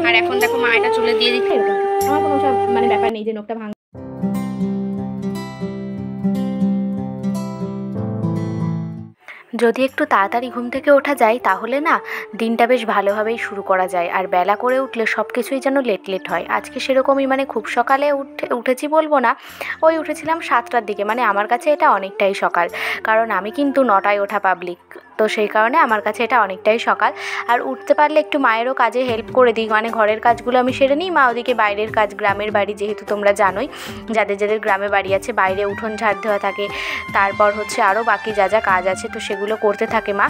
আর এখন দেখো মা এটা চুলে দিয়ে দিচ্ছে। আমার কোনো সব মানে ব্যাপার নেই যে নখটা ভাঙ। যদি একটু তাড়াতাড়ি ঘুম থেকে ওঠা যায় তাহলে না দিনটা বেশ ভালোভাবেই শুরু করা যায়, আর বেলা করে উঠলে সব কিছুই যেন লেট লেট হয়। আজকে সেরকমই, মানে খুব সকালে উঠেছি বলবো না, ওই উঠেছিলাম 7টার দিকে। মানে আমার কাছে এটা অনেকটাই সকাল, কারণ আমি কিন্তু 9টায় ওঠা পাবলিক, তো সেই কারণে আমার কাছে এটা অনেকটাই সকাল। আর উঠতে পারলে একটু মায়েরও কাজে হেল্প করে দিই, মানে ঘরের কাজগুলো আমি সেরে নিই, মা ওদিকে বাইরের কাজ, গ্রামের বাড়ি যেহেতু তোমরা জানোই, যাদের যাদের গ্রামে বাড়ি আছে বাইরে উঠোন ঝাড় দেওয়া থাকে, তারপর হচ্ছে আরও বাকি যা যা কাজ আছে তো সেগুলো করতে থাকে মা।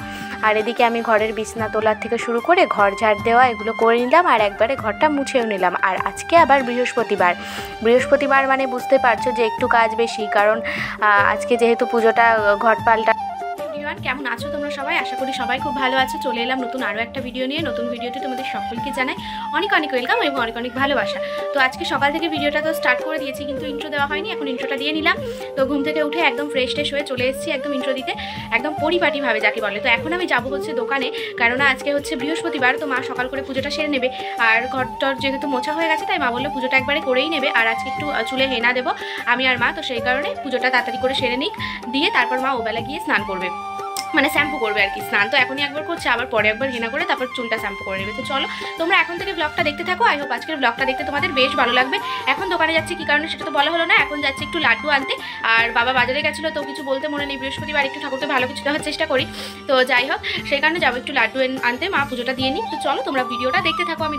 আর এদিকে আমি ঘরের বিছনা তোলার থেকে শুরু করে ঘর ঝাড় দেওয়া এগুলো করে নিলাম, আর একবারে ঘরটা মুছেও নিলাম। আর আজকে আবার বৃহস্পতিবার মানে বুঝতে পারছো যে একটু কাজ বেশি, কারণ আজকে যেহেতু পুজোটা ঘট পাল্টা। কেমন আছো তোমরা সবাই? আশা করি সবাই খুব ভালো আছে। চলে এলাম নতুন আরও একটা ভিডিও নিয়ে। নতুন ভিডিওতে তোমাদের সকলকে জানাই অনেক অনেক ওয়েলকাম এবং অনেক অনেক ভালোবাসা। তো আজকে সকাল থেকে ভিডিওটা তো স্টার্ট করে দিয়েছি, কিন্তু ইন্ট্রো দেওয়া হয়নি, এখন ইন্ট্রোটা দিয়ে নিলাম। তো ঘুম থেকে উঠে একদম ফ্রেশ হয়ে চলে এসেছি একদম ইন্ট্রো দিতে, একদম পরিপাটিভাবে যাকে বলে। তো এখন আমি যাবো হচ্ছে দোকানে, কেননা আজকে হচ্ছে বৃহস্পতিবার, তো মা সকাল করে পুজোটা সেরে নেবে। আর ঘরটার যেহেতু মোছা হয়ে গেছে তাই মা বললো পুজোটা একবারে করেই নেবে, আর আজকে একটু চুলে হেনা দেবো আমি আর মা, তো সেই কারণে পুজোটা তাড়াতাড়ি করে সেরে নিক, দিয়ে তারপর মা ওবেলা গিয়ে স্নান করবে, মানে শ্যাম্পু করবে আর কি। স্নান তো এখনই একবার করছে, আবার পরে একবার হেনা করে তারপর চুলটা শ্যাম্পু করে নেবে। তো চলো তোমরা এখন থেকে ব্লগটা দেখতে থাকো। আই হোপ আজকের ব্লগটা দেখতে তোমাদের বেশ ভালো লাগবে। এখন দোকানে যাচ্ছি, কি কারণে সেটা তো বলা হলো না। এখন যাচ্ছি একটু লাড্ডু আনতে, আর বাবা বাজারে গেছিলো তো কিছু বলতে মনে নেই, বৃহস্পতিবার একটু ঠাকুরকে ভালো কিছু দেওয়ার চেষ্টা করি, তো যাই হোক সেই কারণে যাবো একটু লাড্ডু আনতে, মা পুজোটা দিয়ে নিই। তো চলো তোমরা ভিডিওটা দেখতে থাকো। আমি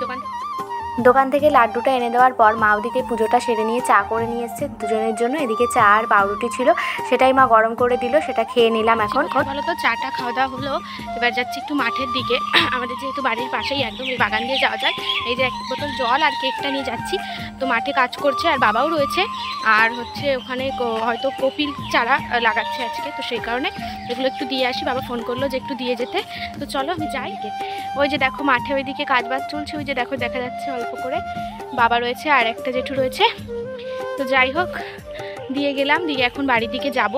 দোকান থেকে লাড্ডুটা এনে দেওয়ার পর মা ওদিকে পুজোটা সেরে নিয়ে চা করে নিয়ে এসছে দুজনের জন্য। এদিকে চা আর পাউরুটি ছিল, সেটাই মা গরম করে দিল, সেটা খেয়ে নিলাম। এখন ভালো তো চাটা খাওয়া দাওয়া হলো, এবার যাচ্ছি একটু মাঠের দিকে। আমাদের যেহেতু বাড়ির পাশেই একদম এই বাগান দিয়ে যাওয়া যায়, এই যে এক বোতল জল আর কেকটা নিয়ে যাচ্ছি। তো মাঠে কাজ করছে আর বাবাও রয়েছে, আর হচ্ছে ওখানে হয়তো কপিল চারা লাগাচ্ছে আজকে, তো সেই কারণে এগুলো একটু দিয়ে আসি। বাবা ফোন করলো যে একটু দিয়ে যেতে, তো চলো আমি যাই। ওই যে দেখো মাঠে ওইদিকে কাজবাজ চলছে, ওই যে দেখো দেখা যাচ্ছে অল্প করে, বাবা রয়েছে আর একটা জেঠু রয়েছে। তো যাই হোক দিয়ে গেলাম, দিয়ে এখন বাড়ির দিকে যাব,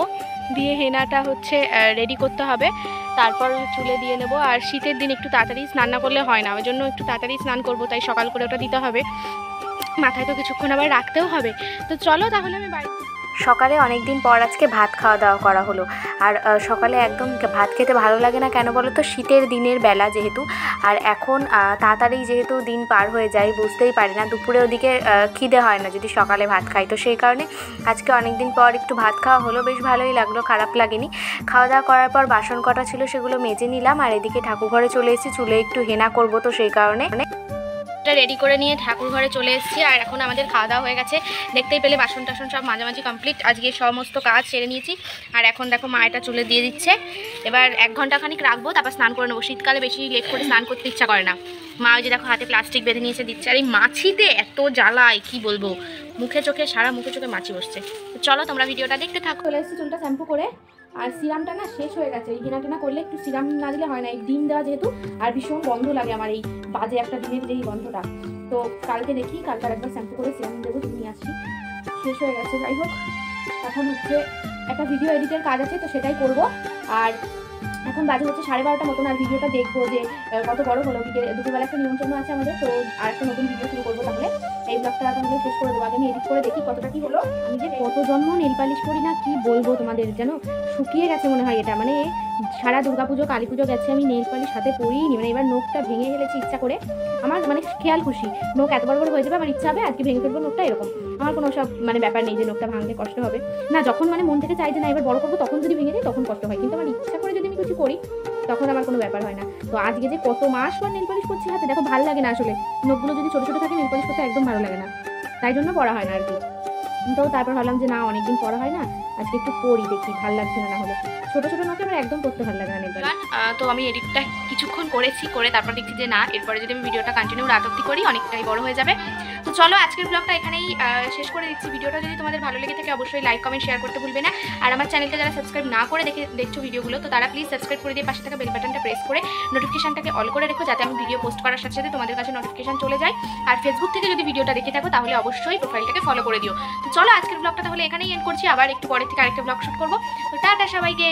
দিয়ে হেনাটা হচ্ছে রেডি করতে হবে, তারপর চুলে দিয়ে নেব। আর শীতের দিন একটু তাড়াতাড়ি স্নান না করলে হয় না, ওই জন্য একটু তাড়াতাড়ি স্নান করব, তাই সকাল করে ওটা দিতে হবে, মাথায় তো কিছুক্ষণ আবার রাখতেও হবে। তো চলো তাহলে আমি বাড়ি। সকালে অনেক দিন পর আজকে ভাত খাওয়া দাওয়া করা হলো। আর সকালে একদম ভাত খেতে ভালো লাগে না কেন বলো তো, শীতের দিনের বেলা যেহেতু, আর এখন তাড়াতাড়ি যেহেতু দিন পার হয়ে যায় বুঝতেই পারি না, দুপুরে ওদিকে খিদে হয় না যদি সকালে ভাত খাই, তো সেই কারণে আজকে অনেক দিন পর একটু ভাত খাওয়া হলো, বেশ ভালোই লাগলো, খারাপ লাগেনি। খাওয়া দাওয়া করার পর বাসন কটা ছিল সেগুলো মেজে নিলাম, আর এদিকে ঠাকুর ঘরে চলে এসেছি, চুলে একটু হেনা করব, তো সেই কারণে রেডি করে নিয়ে ঠাকুর ঘরে চলে এসেছি। আর এখন আমাদের খাওয়া দাওয়া হয়ে গেছে, দেখতেই পেলে বাসন টাসন সব মাঝামাঝি কমপ্লিট, আজকে সমস্ত কাজ সেরে নিয়েছি। আর এখন দেখো মা এটা চুলে দিয়ে দিচ্ছে, এবার 1 ঘন্টা খানিক রাখবো, তারপর স্নান করে নেবো। শীতকালে বেশি লেট করে স্নান করতে ইচ্ছা করে না। মা ওই যে দেখো হাতে প্লাস্টিক বেঁধে নিয়েছে দিচ্ছে, আর এই মাছিতে এত জ্বালায় কি বলবো, মুখে চোখে সারা মুখে চোখে মাছি বসছে। তো চলো তোমরা ভিডিওটা দেখতে থাকো। চলে এসেছি চুলটা শ্যাম্পু করে, আর সিরামটা না শেষ হয়ে গেছে, এই হেনা টেনা করলে একটু সিরাম না দিলে হয় না, এই ডিম দেওয়া যেহেতু, আর ভীষণ গন্ধ লাগে আমার এই বাজে একটা দিনের যেই গন্ধটা। তো কালকে দেখি, কালকে একবার শ্যাম্পু করে সিরাম দেবো, নিয়ে আসছি। শেষ হয়ে গেছে, যাই হোক এখন হচ্ছে একটা ভিডিও এডিটের কাজ আছে, তো সেটাই করব। আর এখন বাজে হচ্ছে 12:30 মতন, আর ভিডিওটা দেখবো যে কত বড় হলো। দুপুরবেলা একটা নিমন্ত্রণ আছে আমাদের, তো আর একটা নতুন ভিডিও শুরু করবো। তাহলে এই ব্লগটা তাহলে শেষ করে দেবো, আগে আমি এডিট করে দেখি কতটা কি হলো। আমি যে কত জন্ম নেল পালিশ করি না, কি বলবো তোমাদের, যেন শুকিয়ে গেছে মনে হয় এটা, মানে সারা দুর্গাপুজো কালী পুজো গেছে আমি নেল পালিশ হাতে পরিনি, মানে এবার নখটা ভেঙে ফেলেছি ইচ্ছা করে, আমার মানে খেয়াল খুশি নখ এত বড় বড় হয়ে যাবে, আমার ইচ্ছা হবে আজকে ভেঙে ফেলবো নখটা, এরকম আমার কোনো সব মানে ব্যাপার নেই যে নখটা ভাঙতে কষ্ট হবে না। যখন মানে মন থেকে চাই যে না এবার বড় করবো, তখন যদি ভেঙে যায় তখন কষ্ট হয়, কিন্তু আমার ইচ্ছা করে যদি আমি কিছু করি তখন আমার কোনো ব্যাপার হয় না। তো আজকে যে কত মাস পর নেল পালিশ করছি হাতে, দেখো ভালো লাগে না আসলে, নখগুলো যদি ছোটো ছোটো থাকে নেল পালিশ করতে একদম ভালো লাগে না, তাই জন্য পড়া হয় না আর কি। তো তারপর ভাবলাম যে না অনেকদিন পড়া হয় না, আজকে একটু পড়ি দেখি, ভালো লাগছে না, হলে ছোটো ছোটো নখে আমার একদম করতে ভালো লাগে না নেল পালিশ। তো আমি এডিটটা কিছুক্ষণ করেছি, করে তারপর দেখছি যে না এরপরে যদি আমি ভিডিওটা কন্টিনিউ রাত অবধি করি অনেকটাই বড় হয়ে যাবে। তো চলো আজকের ব্লগটা এখানেই শেষ করে দিচ্ছি। ভিডিওটা যদি তোমাদের ভালো লেগে থাকে অবশ্যই লাইক কমেন্ট শেয়ার করতে ভুলবে না। আর আমার চ্যানেলটা যারা সাবস্ক্রাইব না করে দেখছো ভিডিওগুলো, তো তারা প্লিজ সাবস্ক্রাইব করে দিয়ে পাশে থাকা বেল বাটনটা প্রেস করে নোটিফিকেশনটাকে অল করে রেখো, যাতে আমি ভিডিও পোস্ট করার সাথে সাথে তোমাদের কাছে নোটিফিকেশন চলে যায়। আর ফেসবুক থেকে যদি ভিডিওটা দেখে থাকো তাহলে অবশ্যই প্রোফাইলটাকে ফলো করে দিও। তো চলো আজকের ব্লগটা তাহলে এখানেই এন্ড করছি, আবার একটু পরে থেকে আরেকটা ব্লগ শুট করবো। তো টাটা সবাইকে।